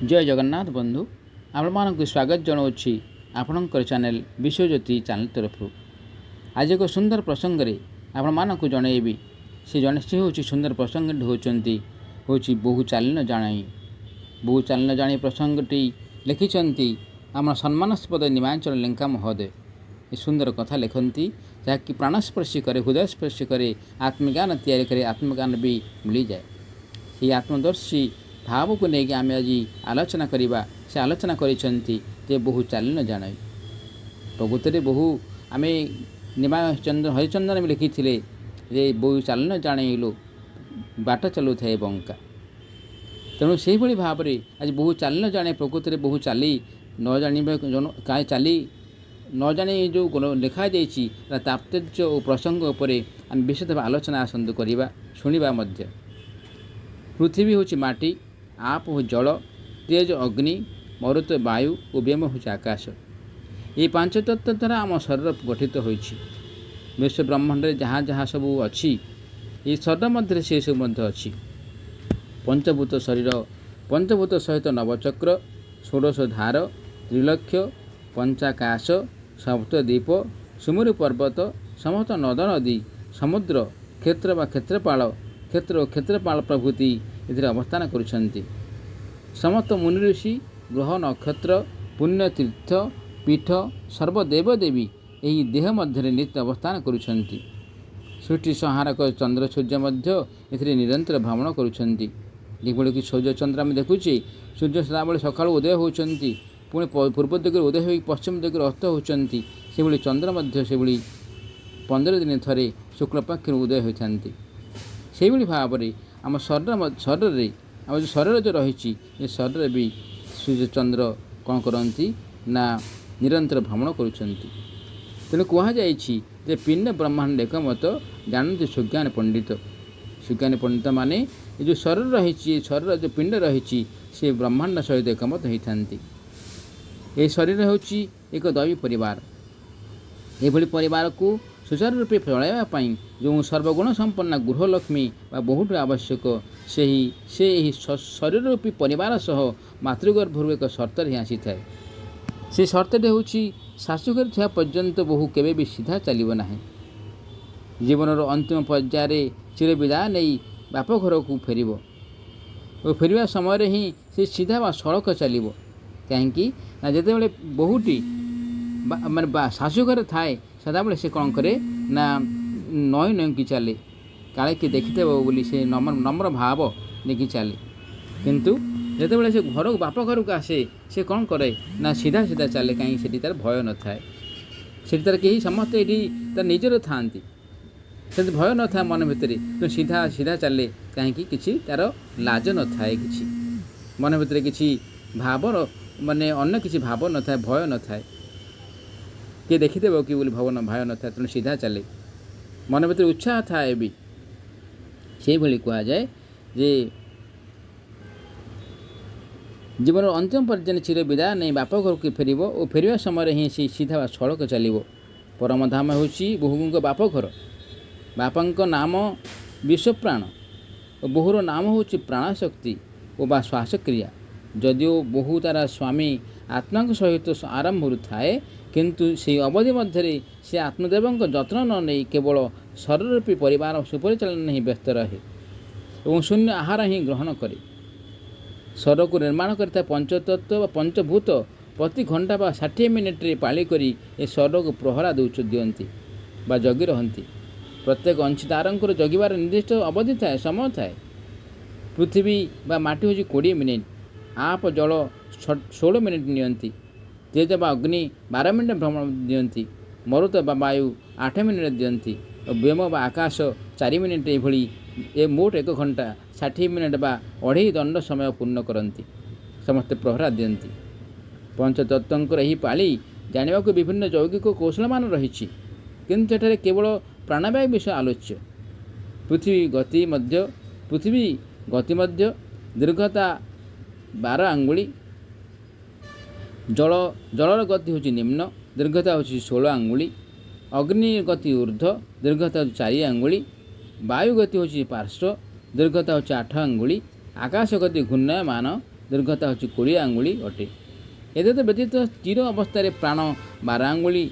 जय जगन्नाथ बंधु आपको स्वागत जनावि आपणकर चैनल विश्वज्योति चैनल तरफ। आज एक सुंदर प्रसंग रे आपको जनइबी सी हूँ सुंदर प्रसंग होती बहु चालन जाणी। बहु चालन जाणी प्रसंगटी लिखिंट आम सम्मानस्पद निमांचल लेंका महोदय। ये सुंदर कथा लिखती जहाँकि प्राणस्पर्शी करे हृदयस्पर्शी करे आत्मज्ञान तैयारी करे आत्मज्ञान भी मिल जाए। ये आत्मदर्शी भाव को लेकिन आम आज आलोचना करवा से आलोचना कर बहु चालन जान प्रकृति बहु आम निमाचंद्र हरिचंदन भी लिखी थे बहु चालन जाणु बाट चलु थाए बंका। तेणु से भाव में आज बहु चालन जाने प्रकृति बहु चाली न जान चाली न जाने जो लिखा जा तात्पर्य और प्रसंग उपर आम विशेष भाव आलोचना आसतु करवा शुणा। पृथ्वी हूँ माटी, आप हो जल, तेज अग्नि, मरुत वायु और व्योम हूँ आकाश। ये पांच तत्व द्वारा आम शरीर गठित हो विश्व ब्रह्मांड जहाँ जहाँ सब अच्छी ये शरीर मध्य से सब अच्छी। पंचभूत शरीर, पंचभूत सहित नवचक्र, षोडश धार, त्रिलक्ष, पंचाकाश, सप्तद्वीप, सुमेरु पर्वत, समस्त नद नदी, समुद्र, क्षेत्र व क्षेत्रपाल, क्षेत्र और क्षेत्रपाल प्रभृति एथिरे अवस्थान करुछन्ति। समस्त मुनि ऋषि, ग्रह, नक्षत्र, पुण्य तीर्थ, पीठ, सर्वदेवदेवी यही देह मध्य नित्य अवस्थान करुछन्ति। सृष्टि संहारक चंद्र सूर्य मध्य एथिरे निरंतर भ्रमण करुछन्ति। जेभଳି कि सूर्य चंद्र आम देखुचे सूर्य सदाबले सकाळ उदय होउछन्ति, पुणी पूर्व दिगरे उदय हो पश्चिम दिगरे अस्त होउछन्ति। सेभଳି चंद्र मध्य सेभଳି 15 दिन थरे शुक्ल पक्ष उदय होइथान्ति। सेभଳି भाव में आम शरीर आम जो शरीर जो रही ये शरीर भी सूर्य चंद्र कौन करती ना निरंतर भ्रमण करुँच। तेणु कहुई पिंड ब्रह्मांड एक मत जानते सुज्ञान पंडित। सुज्ञान पंडित माने ये जो शरीर रही शरीर जो पिंड रही से ब्रह्मांड सहित एकमत होता। ये शरीर हूँ एक दैवी परिवार। ये परिवार को सुचारू रूपे चलवाई जो सर्वगुण संपन्न गृहलक्ष्मी व बहुत आवश्यक से शरीर रूपी परिवार सह मातृगर्भर एक शर्त ही आसी थाए। से शर्तटे हूँ शाशुघर था पर्यंत बहु केवे भी सीधा चलो ना। जीवन अंतिम पर्यायर चिर विदाय नहीं बाप घर को फेर और फेरवा समय ही से सीधा व सड़क चलो कहीं जिते बहुटी माने शाशुघर थाए सदाबले से कौन करे ना नई नई की चले काले कि देखिथे बोली से नम्र भाव नहीं चले। किंतु जिते से घर बाप घर को आसे से कौन करे ना सीधा सीधा चले कहीं से तार भय न थाए। से तार कहीं समस्त ये तार निजर था से भय न था मन भितर तो सीधा सीधा चले कहीं किसी तार लाज न थाए कि मन भितर किसी भाव माने अन्य किसी भाव न थाए भय न थाए किए देखीदेव कि बोली भवन भय न था। तेणु सीधा चले मन भर उत्साह थाए भी से कह जाए जे जीवन अंतिम पर्याय चिर विदाय नहीं बाप घर को फेर और फेरवा समय ही से सीधा सड़क चलो। परम धाम हूँ बोहूँ बाप घर। बापा नाम विश्वप्राण और बोहूर नाम हूँ प्राणशक्ति और बा श्वासक्रिया। जदिओ बहु तार स्वामी आत्मा सहित आरंभ थाए किंतु से अवधि मध्य से आत्मदेव जत्न न नहीं केवल शरीर रूपी परिवार सुपरिचालन ही व्यस्त रहे और शून्य आहार ही ग्रहण करे। शरीर को निर्माण करता पंचतत्व व पंचभूत प्रति घंटा बा 60 मिनिट पाली करी ए शरीर को प्रहरा दिंती बा जगी रहती। प्रत्येक अंशीदार जगिबार निर्दिष्ट अवधि थाए समय थाए। पृथ्वी बा माटी हूँ 20 मिनिट, आप जल 16 मिनिट नियंती, तेज बा अग्नि 12 मिनिट भ्रमण दियंती, मरुत बा वायु 8 मिनिट दियंती और व्योम बा आकाश 4 मिनिट ये मोट 1 घंटा 60 मिनिट बा 2.5 दंड समय पूर्ण करती समस्त प्रहरा दियंती। पंचतत्वंकर यही पाली जाना को विभिन्न यौगिक कौशल मान रही किंतु एठारे केवल प्राणवायु विषय आलोच्य। पृथ्वी गति मध्य दीर्घता 12 आंगुली, जलर गति हूँ निम्न, दीर्घता हूँ 16 आंगुली, अग्नि गति ऊर्ध्व, दीर्घता 4 आंगुली, वायु गति हूँ पार्श्व, दीर्घता हूँ 8 आंगुली, आकाश गति घूर्णयमान, ଦୀର୍ଘତା ହେଉଛି 20 ଆଙ୍ଗୁଳି ଅଟେ। ଏତଦ୍ ବ୍ୟତୀତ ସ୍ଥିର ଅବସ୍ଥାରେ ପ୍ରାଣ 12 ଆଙ୍ଗୁଳି,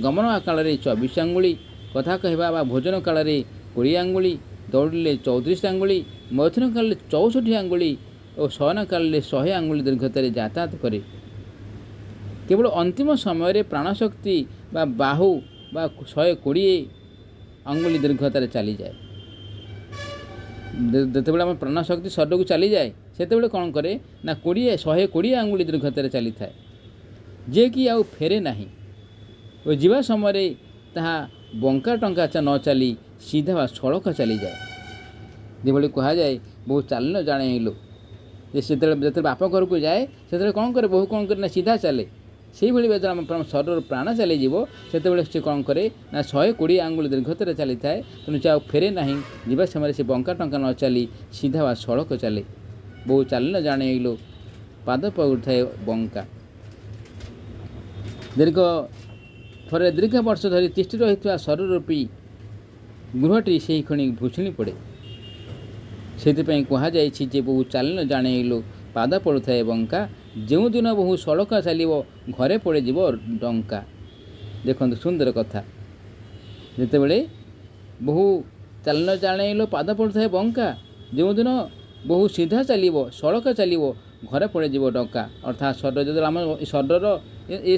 ଗମନ କାଳରେ 24 ଆଙ୍ଗୁଳି, କଥା କହିବା ବା ଭୋଜନ କାଳରେ 20 ଆଙ୍ଗୁଳି, ଦୌଡ଼ିଲେ 34 ଆଙ୍ଗୁଳି, ମୈଥୁନ କାଳରେ 64 ଆଙ୍ଗୁଳି ଓ ଶୟନ କାଳରେ 100 ଆଙ୍ଗୁଳି ଦୀର୍ଘତାରେ ଯାତାୟାତ କରେ। କେବଳ ଅନ୍ତିମ ସମୟରେ ପ୍ରାଣଶକ୍ତି ବା ବାହୁ ବା 120 ଆଙ୍ଗୁଳି ଦୀର୍ଘତାରେ ଚାଲିଯାଏ। ଯେତେବେଳେ ଆମ ପ୍ରାଣଶକ୍ତି ଶରୀରକୁ ଚାଲିଯାଏ ସେତେବେଳେ କ'ଣ କରେ ନା 120 ଆଙ୍ଗୁଳି ଦୀର୍ଘତାରେ ଚାଲିଥାଏ, ଯିଏକି ଆଉ ଫେରେ ନାହିଁ ଓ ଯିବା ସମୟରେ ତାହା ବଙ୍କା ଟଙ୍କା ନ ଚାଲି ସିଧା ବା ସଳଖ ଚାଲିଯାଏ। ଯେଭଳି କୁହାଯାଏ ବହୁ ଚାଲିନ ଜାଣେଇଲୁ, ଯେ ଯେତେବେଳେ ବାପ ଘରକୁ ଯାଏ ସେତେବେଳେ କ'ଣ କରେ, ବହୁ କ'ଣ କରେ ନା ସିଧା ଚାଲେ। ସେଇଭଳି ଯେତେବେଳେ ଆମ ଶରୀରର ପ୍ରାଣ ଚାଲିଯିବ ସେତେବେଳେ ସେ କ'ଣ କରେ ନା 120 ଆଙ୍ଗୁଳି ଦୀର୍ଘତାରେ ଚାଲିଥାଏ, ତେଣୁ ସେ ଆଉ ଫେରେ ନାହିଁ। ଯିବା ସମୟରେ ସେ ବଙ୍କା ଟଙ୍କା ନ ଚାଲି ସିଧା ବା ସଳଖ ଚାଲେ। ବହୁ ଚାଲିନ ଜାଣେଇଲୁ ପାଦ ପଡ଼ୁଥାଏ ବଙ୍କା। ଦୀର୍ଘ ବର୍ଷ ଧରି ତିଷ୍ଠି ରହିଥିବା ଶରୀରରୂପୀ ଗୃହଟି ସେହି କ୍ଷଣି ଭୁଷୁଣି ପଡ଼େ। ସେଥିପାଇଁ କୁହାଯାଇଛି ଯେ ବହୁ ଚାଲିନ ଜାଣେଇଲୁ ପାଦ ପଡ଼ୁଥାଏ ବଙ୍କା, ଯେଉଁଦିନ ବହୁ ସଳଖ ଚାଲିବ ଘରେ ପଡ଼ିଯିବ ଡଙ୍କା। ଦେଖନ୍ତୁ ସୁନ୍ଦର କଥା, ଯେତେବେଳେ ବହୁ ଚାଲିନ ଜାଣେଇଲୁ ପାଦ ପଡ଼ୁଥାଏ ବଙ୍କା, ଯେଉଁଦିନ ବହୁ ସିଧା ଚାଲିବ ସଳଖ ଚାଲିବ ଘରେ ପଡ଼ିଯିବ ଡଙ୍କା। ଅର୍ଥାତ୍ ଶରୀର ଯେତେବେଳେ ଆମ ଶରୀରର ଏ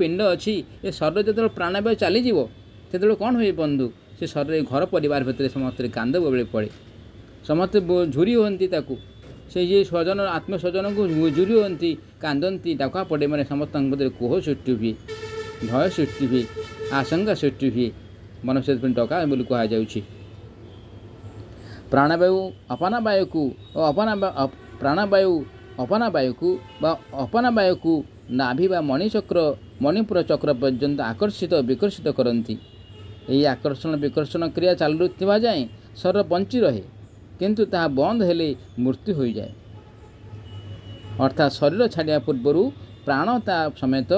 ପିଣ୍ଡ ଅଛି, ଏ ଶରୀର ଯେତେବେଳେ ପ୍ରାଣବାୟୁ ଚାଲିଯିବ ସେତେବେଳେ କ'ଣ ହୁଏ ବନ୍ଧୁ, ସେ ଶରୀର ଘର ପରିବାର ଭିତରେ ସମସ୍ତେ କାନ୍ଦ ବୋବଳି ପଡ଼େ, ସମସ୍ତେ ଝୁରି ହୁଅନ୍ତି ତାକୁ। ସେ ଯିଏ ସ୍ୱଜନ ଆତ୍ମସ୍ୱଜନକୁ ଝୁରି ହୁଅନ୍ତି, କାନ୍ଦନ୍ତି, ଡକା ପଡ଼େ, ମାନେ ସମସ୍ତଙ୍କ ମଧ୍ୟରେ କୋହ ସୃଷ୍ଟି ହୁଏ, ଭୟ ସୃଷ୍ଟି ହୁଏ, ଆଶଙ୍କା ସୃଷ୍ଟି ହୁଏ। ମନୁଷ୍ୟ ସେଥିପାଇଁ ଡକା ବୋଲି କୁହାଯାଉଛି। ପ୍ରାଣବାୟୁ ଅପାନବାୟୁକୁ ବା ଅପାନବାୟୁକୁ ନାଭି ବା ମଣିପୁର ଚକ୍ର ପର୍ଯ୍ୟନ୍ତ ଆକର୍ଷିତ ବିକର୍ଷିତ କରନ୍ତି। ଏହି ଆକର୍ଷଣ ବିକର୍ଷଣ କ୍ରିୟା ଚାଲୁଥିବା ଯାଏଁ ଶରୀର ବଞ୍ଚି ରହେ, କିନ୍ତୁ ତାହା ବନ୍ଦ ହେଲେ ମୃତ୍ୟୁ ହୋଇଯାଏ। ଅର୍ଥାତ୍ ଶରୀର ଛାଡ଼ିବା ପୂର୍ବରୁ ପ୍ରାଣ ତା ସମେତ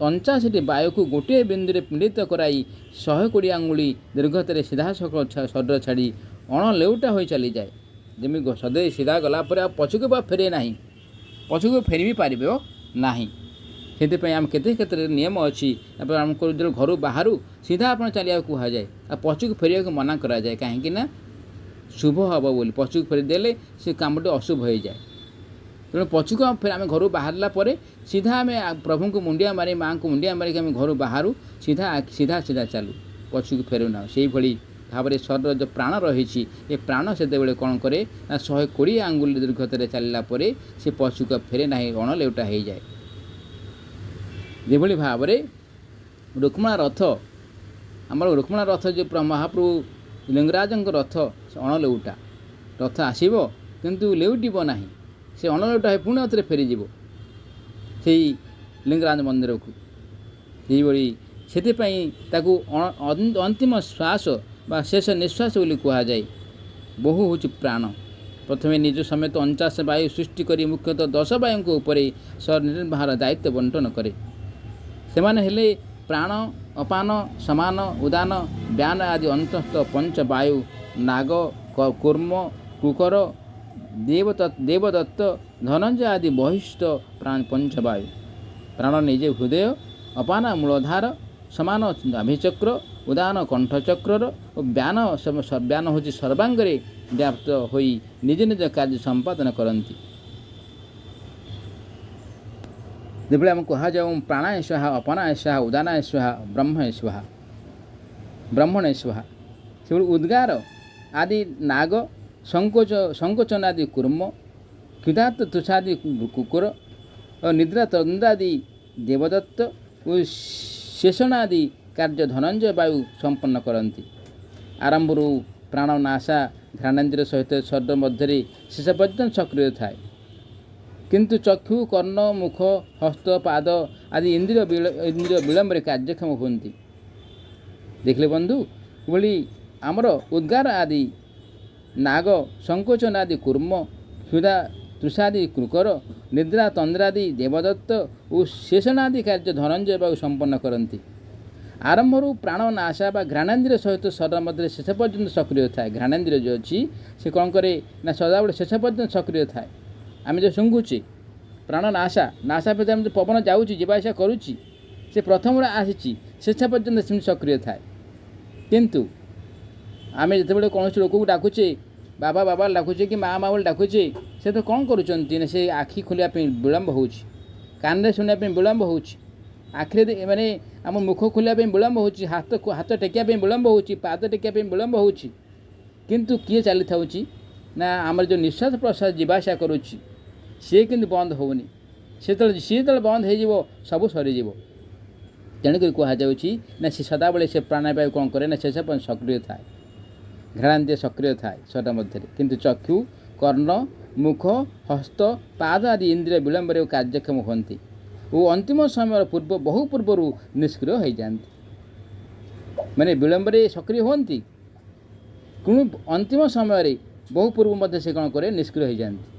49ଟି ବାୟୁକୁ ଗୋଟିଏ ବିନ୍ଦୁରେ ପୀଡ଼ିତ କରାଇ 120 ଆଙ୍ଗୁଳି ଦୀର୍ଘତାରେ ସିଧାସଳଖ ଶରୀର ଛାଡ଼ି ଅଣଲେଉଟା ହୋଇ ଚାଲିଯାଏ। ଯେମିତି ସदैବ ସିଧା ଗଲା ପରେ ଆଉ ପଛକୁ ବା ଫେରେ ନାହିଁ, ପଛକୁ ଫେରି ବି ପାରିବ ନାହିଁ। ସେଥିପାଇଁ ଆମ କେତେ ନିୟମ ଅଛି। ତାପରେ ଆମକୁ ଯେତେବେଳେ ଘରୁ ବାହାରୁ ସିଧା ଆପଣ ଚାଲିବାକୁ କୁହାଯାଏ, ଆଉ ପଛକୁ ଫେରିବାକୁ ମନା କରାଯାଏ। କାହିଁକି ନା ଶୁଭ ହେବ ବୋଲି, ପଛକୁ ଫେରିଦେଲେ ସେ କାମଟି ଅଶୁଭ ହୋଇଯାଏ। ତେଣୁ ପଛକୁ ଆମେ ଘରୁ ବାହାରିଲା ପରେ ସିଧା ଆମେ ପ୍ରଭୁଙ୍କୁ ମୁଣ୍ଡିଆ ମାରି, ମାଆଙ୍କୁ ମୁଣ୍ଡିଆ ମାରିକି ଆମେ ଘରୁ ବାହାରୁ ସିଧା ଚାଲୁ, ପଛକୁ ଫେରୁନାହୁଁ। ସେଇଭଳି ଭାବରେ ଶରୀର ଯେଉଁ ପ୍ରାଣ ରହିଛି, ଏ ପ୍ରାଣ ସେତେବେଳେ କ'ଣ କରେ ନା 120 ଆଙ୍ଗୁଳି ଦୀର୍ଘତାରେ ଚାଲିଲା ପରେ ସେ ପଛକୁ ଫେରେ ନାହିଁ, ଅଣଲେଉଟା ହୋଇଯାଏ। ଯେଭଳି ଭାବରେ ରୁକ୍ମଣା ରଥ, ଆମର ରୁକ୍ମଣା ରଥ ଯେଉଁ ମହାପ୍ରଭୁ ଲିଙ୍ଗରାଜଙ୍କ ରଥ ଅଣଲେଉଟା, ରଥ ଆସିବ କିନ୍ତୁ ଲେଉଟିବ ନାହିଁ, ସେ ଅଣଲେଉଟା ହୋଇ ପୁଣି ଥରେ ଫେରିଯିବ ସେଇ ଲିଙ୍ଗରାଜ ମନ୍ଦିରକୁ। ସେହିଭଳି ସେଥିପାଇଁ ତାକୁ ଅନ୍ତିମ ଶ୍ୱାସ ବା ଶେଷ ନିଶ୍ୱାସ ବୋଲି କୁହାଯାଏ। ବହୁ ହେଉଛି ପ୍ରାଣ। ପ୍ରଥମେ ନିଜ ସମେତ 49 ବାୟୁ ସୃଷ୍ଟି କରି ମୁଖ୍ୟତଃ 10 ବାୟୁଙ୍କ ଉପରେ ନିର୍ବାହର ଦାୟିତ୍ୱ ବଣ୍ଟନ କରେ। ସେମାନେ ହେଲେ ପ୍ରାଣ, ଅପାନ, ସମାନ, ଉଦାନ, ବ୍ୟାନ ଆଦି ଅନ୍ତସ୍ଥ ପଞ୍ଚ ବାୟୁ, ନାଗ, କୁର୍ମ, କୁକର, ଦେବଦତ୍ତ, ଧନଞ୍ଜୟ ଆଦି ବହିଷ୍ଠ ପଞ୍ଚବାୟୁ। ପ୍ରାଣ ନିଜେ ହୃଦୟ, ଅପାନ ମୂଳଧାର, ସମାନ ନାଭିଚକ୍ର, ଉଦାନ କଣ୍ଠଚକ୍ରର ଓ ବ୍ୟାନ ହେଉଛି ସର୍ବାଙ୍ଗରେ ବ୍ୟାପ୍ତ ହୋଇ ନିଜ ନିଜ କାର୍ଯ୍ୟ ସମ୍ପାଦନ କରନ୍ତି। ଯେଭଳି ଆମେ କୁହାଯାଉ ପ୍ରାଣାୟ ସ୍ୱାହା, ଅପାନାୟ ସ୍ୱାହା, ଉଦାନାୟ ସ୍ୱାହା, ବ୍ରହ୍ମଣେ ସ୍ୱାହା। ସେଭଳି ଉଦ୍ଗାର ଆଦି ନାଗ, ସଂକୋଚନ ଆଦି କୁର୍ମ, କ୍ଷୁଧାତ ତୁଷାଦି କୁକୁର ଓ ନିଦ୍ରା ତନ୍ଦ୍ରାଦି ଦେବଦତ୍ତ ଓ ଶେଷଣ ଆଦି କାର୍ଯ୍ୟ ଧନଞ୍ଜୟ ବାୟୁ ସମ୍ପନ୍ନ କରନ୍ତି। ଆରମ୍ଭରୁ ପ୍ରାଣ ନାସା ଘ୍ରାଣେନ୍ଦ୍ରିୟ ସହିତ ଶରୀର ମଧ୍ୟରେ ଶେଷ ପର୍ଯ୍ୟନ୍ତ ସକ୍ରିୟ ଥାଏ, କିନ୍ତୁ ଚକ୍ଷୁ, କର୍ଣ୍ଣ, ମୁଖ, ହସ୍ତ, ପାଦ ଆଦି ଇନ୍ଦ୍ରିୟ ବିଳମ୍ବରେ କାର୍ଯ୍ୟକ୍ଷମ ହୁଅନ୍ତି। ଦେଖିଲେ ବନ୍ଧୁ, ଏଭଳି ଆମର ଉଦ୍ଗାର ଆଦି ନାଗ, ସଂକୋଚନ ଆଦି କୁର୍ମ, କ୍ଷୁଧା ତୃଷାଦି କୁକର, ନିଦ୍ରା ତନ୍ଦ୍ରାଦି ଦେବଦତ୍ତ ଓ ଶେଷଣ ଆଦି କାର୍ଯ୍ୟ ଧନଞ୍ଜୟ ବାୟୁ ସମ୍ପନ୍ନ କରନ୍ତି। ଆରମ୍ଭରୁ ପ୍ରାଣ ନାସା ବା ଘ୍ରାଣେନ୍ଦ୍ରିୟ ସହିତ ଶରୀର ମଧ୍ୟରେ ଶେଷ ପର୍ଯ୍ୟନ୍ତ ସକ୍ରିୟ ଥାଏ। ଘ୍ରାଣେନ୍ଦ୍ରିୟ ଯେଉଁ ଅଛି ସେ କ'ଣ କରେ ନା ସଦାବେଳେ ଶେଷ ପର୍ଯ୍ୟନ୍ତ ସକ୍ରିୟ ଥାଏ। आम जो शुंघुचे प्राण नासा नासा पे जो पवन जाऊँगी जावासा करुच्ची से प्रथम आसी शेष पर्यंत सेम सक्रिय थाए किंतु आम जो कौन लोक को डाकुचे बाबा बाबा डाकुचे कि माँ माँ बोले डाकुचे से तो कौन करुँच से आखि खोलिया विलम्ब हो कान शुणा विलम्ब हो आखिरे माने आम मुख खोलिया विलम्ब हो हाथ हाथ टेकिया विलम्ब हो पाद टेकिया विलम्ब हो किंतु किए चली था ना आमर जो निश्वास प्रश्वास जावासा करुच्ची सी कि बंद होनी सी जो बंद हो सब सरीज तेणुक कहुच्छी ना सी सदाबले से प्राणावायु कौन करे ना शेष पर्यटन सक्रिय थाए घ्राणांतीय सक्रिय थाए शरीर मध्य किंतु चक्षु कर्ण मुख हस्त पाद आदि इंद्रिय विलम्ब कार्यक्षम होती और अंतिम समय पूर्व बहु पूर्व निष्क्रिय हो जाती माने विलम्ब सक्रिय होती कि अंतिम समय बहु पूर्व मध्य से कौन करे निष्क्रिय हो जाती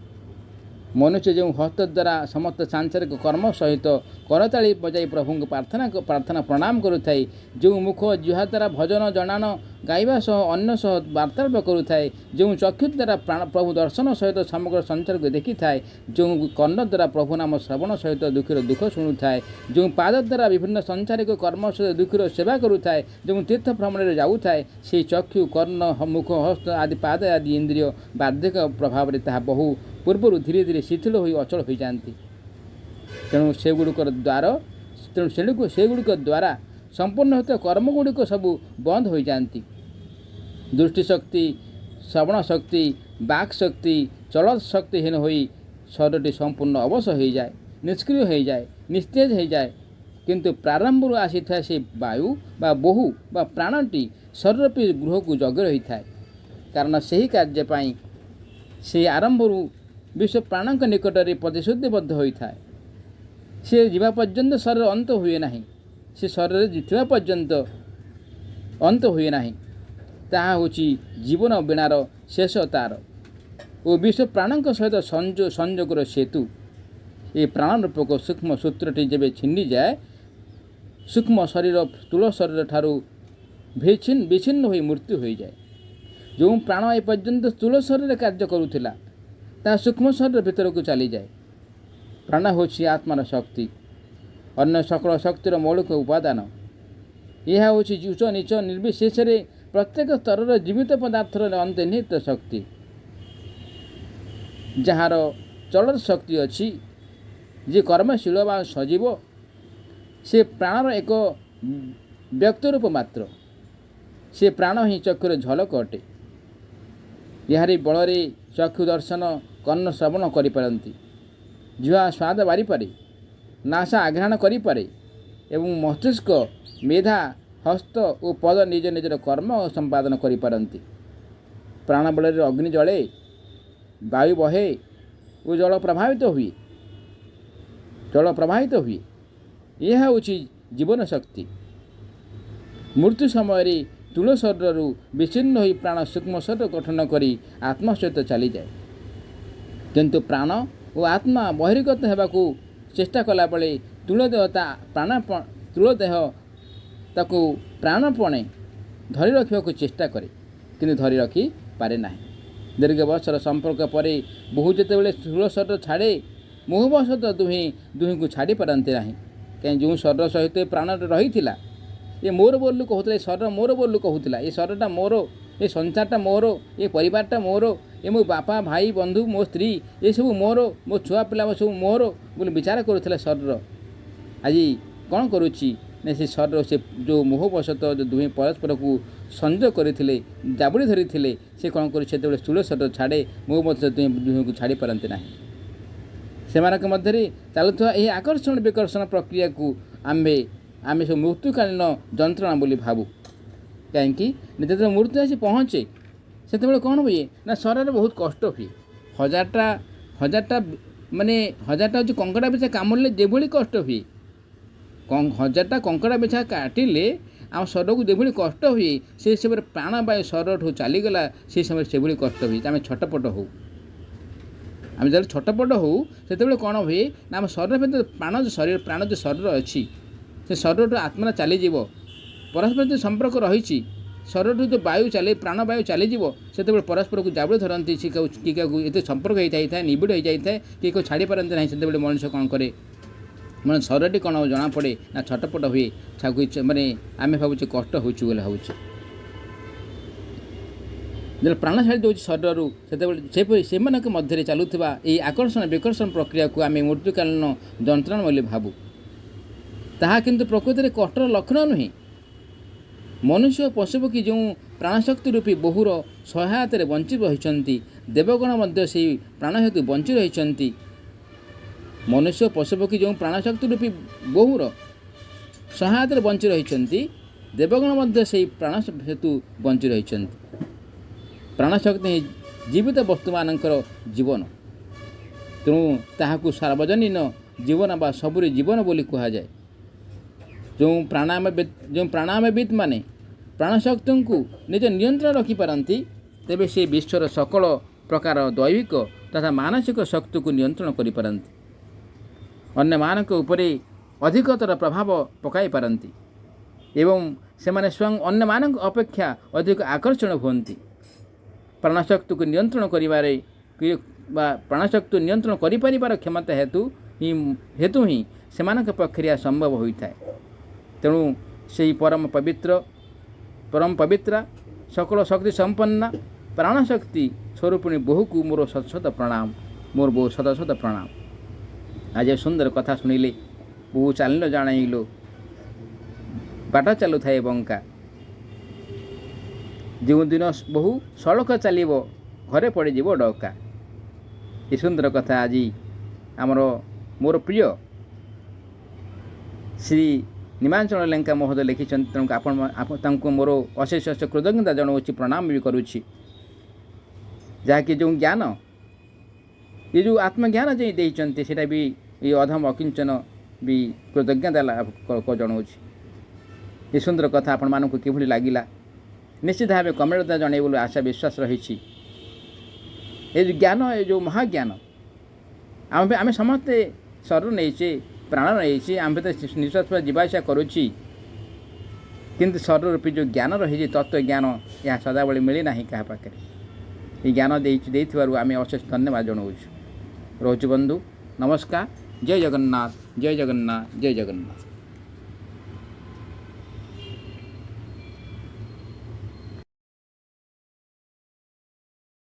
मनुष्य जो हस्त द्वारा समस्त सांसारिक कर्म सहित करताली बजाई प्रभु को प्रार्थना प्रणाम करुए जो मुख जिहा द्वारा भजन जनान गाइबा सह अन्य सह वार्तालाप करुए जो चक्षु द्वारा प्रभु दर्शन सहित समग्र संसार को देखी थाए जो कर्ण द्वारा प्रभु नाम श्रवण सहित दुखीर दुख शुणु थाए जो पाद द्वारा विभिन्न संसारिक कर्म सहित दुखीर सेवा करुए जो तीर्थ भ्रमण जाऊ थाए से चक्षु कर्ण मुख हस्त आदि पाद आदि इंद्रिय बार्धक्य प्रभाव में बहु पूर्व धीरे धीरे शिथिल हो अचल हो जाती तेणु सेगुड़िक द्वार तेणु सेगुड़िक द्वारा संपूर्ण होता कर्म गुड़िक सब बंद हो जाती दृष्टिशक्ति श्रवण शक्ति बाक शक्ति चल शक्तिहीन हो शरीर संपूर्ण अवश हो जाए निष्क्रिय हो जाए निस्तेज हो जाए किंतु प्रारंभ आसी था से वायु बा बहु बा प्राणटी शरीर पे गृह को जग रही थाए कारण से ही कार्यपाई से आरंभ विश्व प्राण निकट में प्रतिश्रुतिबद्ध होता है सी जीवा पर्यंत शरीर अंत हुए ना से शरीर जीवा पर्यंत अंत हुए ना ताहा होची जीवन बीणार शेष तार और विश्व प्राण सहित संजोगर सेतु ये प्राण रूपक सूक्ष्म सूत्रटी जब छिन्नी जाए सूक्ष्म शरीर स्थूल शरीर ठारू विच्छिन्न हो मृत्यु हो जाए जो प्राण ए पर्यंत स्थूल शरीर कार्य करुला ता सूक्ष्म शरीर भीतर को चली जाए प्राण होची आत्मार शक्ति अन्य सकल शक्तिर मौलिक उपादान यह होची उच्च नीच निर्विशेष प्रत्येक स्तर जीवित पदार्थर अंतर्निहित शक्ति जार चलर शक्ति अच्छी जे कर्मशील व सजीव से प्राणर एक व्यक्तिरूप मात्र से प्राण ही चक्षुर झलक अटे यारी बल चक्षु दर्शन कर्ण श्रवण करिपारନ୍ତି जिह्वा स्वाद बारिपारे नासा आघ्राण करिपारे एवं मस्तिष्क मेधा हस्त और पद निज निजर कर्म संपादन करिपारନ୍ତି प्राण बल अग्नि जले वायु बहे और जल प्रभावित हुए यह होची जीवन शक्ति मृत्यु समय स्थूल शरीर विच्छिन्न हो प्राण सूक्ष्म शरीर गठन कर आत्मा सहित चली जाए किंतु प्राण और आत्मा बहिर्गत होगाकू चेष्टा कला बेले स्थूल देह स्थूल देह ताकू प्राणपणे धरी रखा चेष्टा करे किंतु धरी रखी पारे ना दीर्घ वर्षर संपर्क पर बहु जिते स्थूल शरीर छाड़े मोहवशत दुही को छाड़ी पारती ना कहीं जो शरीर सहित प्राण रही ये मोर बोलू कहते शरीर मोर बोलू कहूला ये शरीरटा मोर ये संसारटा मोर ये परिवारटा मोर ये मो बापा भाई बंधु मो स्त्री ये सब मोर मो छुआ पिला सब मोर बोले विचार करूला शरीर आज कौन करुच्ची ने से शरीर से जो मोहवशत जो दुहे परस्पर को संजोग करते जाबुड़ी धरी से कौन कर स्थूल शरीर छाड़े मोहवशत दुहे को छाड़ी पारती ना से मध्य चलुवा यह आकर्षण विकर्षण प्रक्रिया को आमे सब मृत्युकालीन जंत्रणा बोली भावु कहीं जो मृत्यु आसी पहुँचे से कौन हुए ना शरीर बहुत कष्ट हुए हजारटा माने हजारटा हूँ कंकड़ा बिछा कामुड़े जो कष्ट हुए हजारटा कंकड़ा बिछा काटिले आम शरीर को जो कष्ट हुए से समय प्राण वायु शरीर ठूँ चलीगला से समय से कष्ट हुए आम छटपट हो आम जब छटपट हो से कौन हुए ना आम शरीर भर प्राण जो शरीर अच्छी से शरीर आत्मा चलीज परस्पर जो संपर्क रही ଶରୀରରୁ ଯେଉଁ ବାୟୁ ଚାଲି ପ୍ରାଣବାୟୁ ଚାଲିଯିବ ସେତେବେଳେ ପରସ୍ପରକୁ ଜାବୁଡ଼ି ଧରନ୍ତି, କିଏ କାହାକୁ ଏତେ ସମ୍ପର୍କ ହୋଇଯାଇଥାଏ, ନିବିଡ଼ ହୋଇଯାଇଥାଏ, କିଏ କେଉଁ ଛାଡ଼ି ପାରନ୍ତି ନାହିଁ। ସେତେବେଳେ ମଣିଷ କ'ଣ କରେ, ମାନେ ଶରୀରଟି କ'ଣ ଜଣାପଡ଼େ ନା ଛଟପଟ ହୁଏ, ମାନେ ଆମେ ଭାବୁଛେ କଷ୍ଟ ହେଉଛି ବୋଲି ଭାବୁଛେ। ଯେତେବେଳେ ପ୍ରାଣ ଛାଡ଼ି ଦେଉଛି ଶରୀରରୁ ସେତେବେଳେ ସେପରି ସେମାନଙ୍କ ମଧ୍ୟରେ ଚାଲୁଥିବା ଏହି ଆକର୍ଷଣ ବିକର୍ଷଣ ପ୍ରକ୍ରିୟାକୁ ଆମେ ମୃତ୍ୟୁକାଳୀନ ଯନ୍ତ୍ରଣା ବୋଲି ଭାବୁ। ତାହା କିନ୍ତୁ ପ୍ରକୃତିରେ କଷ୍ଟର ଲକ୍ଷଣ ନୁହେଁ। ମନୁଷ୍ୟ ପଶୁପକ୍ଷୀ ଯେଉଁ ପ୍ରାଣଶକ୍ତି ରୂପୀ ବହୁର ସହାୟତାରେ ବଞ୍ଚି ରହିଛନ୍ତି, ଦେବଗଣ ମଧ୍ୟ ସେହି ପ୍ରାଣ ହେତୁ ବଞ୍ଚି ରହିଛନ୍ତି। ମନୁଷ୍ୟ ପଶୁପକ୍ଷୀ ଯେଉଁ ପ୍ରାଣଶକ୍ତି ରୂପୀ ବହୁର ସହାୟତାରେ ବଞ୍ଚି ରହିଛନ୍ତି, ଦେବଗଣ ମଧ୍ୟ ସେହି ପ୍ରାଣ ହେତୁ ବଞ୍ଚି ରହିଛନ୍ତି। ପ୍ରାଣଶକ୍ତି ହିଁ ଜୀବିତ ବସ୍ତୁମାନଙ୍କର ଜୀବନ, ତେଣୁ ତାହାକୁ ସାର୍ବଜନୀନ ଜୀବନ ବା ସବୁରି ଜୀବନ ବୋଲି କୁହାଯାଏ। ଯେଉଁ ପ୍ରାଣାୟାମବିତ୍ ମାନେ ପ୍ରାଣଶକ୍ତିଙ୍କୁ ନିଜ ନିୟନ୍ତ୍ରଣ ରଖିପାରନ୍ତି, ତେବେ ସେ ବିଶ୍ୱର ସକଳ ପ୍ରକାର ଦୈବିକ ତଥା ମାନସିକ ଶକ୍ତିକୁ ନିୟନ୍ତ୍ରଣ କରିପାରନ୍ତି, ଅନ୍ୟମାନଙ୍କ ଉପରେ ଅଧିକତର ପ୍ରଭାବ ପକାଇ ପାରନ୍ତି ଏବଂ ସେମାନେ ସ୍ୱୟଂ ଅନ୍ୟମାନଙ୍କ ଅପେକ୍ଷା ଅଧିକ ଆକର୍ଷଣ ହୁଅନ୍ତି। ପ୍ରାଣଶକ୍ତିକୁ ନିୟନ୍ତ୍ରଣ କରିବାରେ ବା ପ୍ରାଣଶକ୍ତି ନିୟନ୍ତ୍ରଣ କରିପାରିବାର କ୍ଷମତା ହେତୁ ହିଁ ସେମାନଙ୍କ ପକ୍ଷରେ ଏହା ସମ୍ଭବ ହୋଇଥାଏ। ତେଣୁ ସେହି ପରମ ପବିତ୍ରା ସକଳ ଶକ୍ତି ସମ୍ପନ୍ନା ପ୍ରାଣଶକ୍ତି ସ୍ୱରୂପିଣୀ ବୋହୁକୁ ମୋର ଶତ ପ୍ରଣାମ, ମୋର ବହୁ ଶତ ପ୍ରଣାମ। ଆଜି ସୁନ୍ଦର କଥା ଶୁଣିଲେ, ବହୁ ଚାଲିଲ ଜାଣାଇଲ, ବାଟ ଚାଲୁଥାଏ ବଙ୍କା। ଯେଉଁଦିନ ବହୁ ସଡ଼କ ଚାଲିବ, ଘରେ ପଡ଼ିଯିବ ଡକା। ଏ ସୁନ୍ଦର କଥା ଆଜି ମୋର ପ୍ରିୟ ଶ୍ରୀ ନିମାଞ୍ଚଳ ଲେଙ୍କା ମହୋଦୟ ଲେଖିଛନ୍ତି। ତେଣୁ ତାଙ୍କୁ ମୋର ଅଶେଷ କୃତଜ୍ଞତା ଜଣାଉଛି, ପ୍ରଣାମ ବି କରୁଛି। ଯାହାକି ଯେଉଁ ଜ୍ଞାନ, ଏ ଯେଉଁ ଆତ୍ମଜ୍ଞାନ ଯେ ଦେଇଛନ୍ତି, ସେଇଟା ବି ଏ ଅଧମ ଅକିଞ୍ଚନ ବି କୃତଜ୍ଞତା ଜଣାଉଛି। ଏ ସୁନ୍ଦର କଥା ଆପଣମାନଙ୍କୁ କିଭଳି ଲାଗିଲା ନିଶ୍ଚିତ ଭାବେ କମେଣ୍ଟ ଦ୍ୱାରା ଜଣାଇବ ବୋଲି ଆଶା ବିଶ୍ୱାସ ରହିଛି। ଏ ଯେଉଁ ଜ୍ଞାନ, ଏ ଯେଉଁ ମହାଜ୍ଞାନ, ଆମେ ସମସ୍ତେ ଶରୀର ନେଇଛେ, ପ୍ରାଣ ନେଇଛେ, ଆମେ ତ ନିଶ୍ୱାସ ଯିବା ଆସିବା କରୁଛି, କିନ୍ତୁ ଶରୀର ରୂପୀ ଯେଉଁ ଜ୍ଞାନ ରହିଛି, ତତ୍ତ୍ୱ ଜ୍ଞାନ, ଏହା ସଦାବେଳେ ମିଳେ ନାହିଁ କାହା ପାଖରେ। ଏ ଜ୍ଞାନ ଦେଇଥିବାରୁ ଆମେ ଅଶେଷ ଧନ୍ୟବାଦ ଜଣାଉଛୁ। ରହୁଛୁ ବନ୍ଧୁ, ନମସ୍କାର। ଜୟ ଜଗନ୍ନାଥ, ଜୟ ଜଗନ୍ନାଥ, ଜୟ ଜଗନ୍ନାଥ।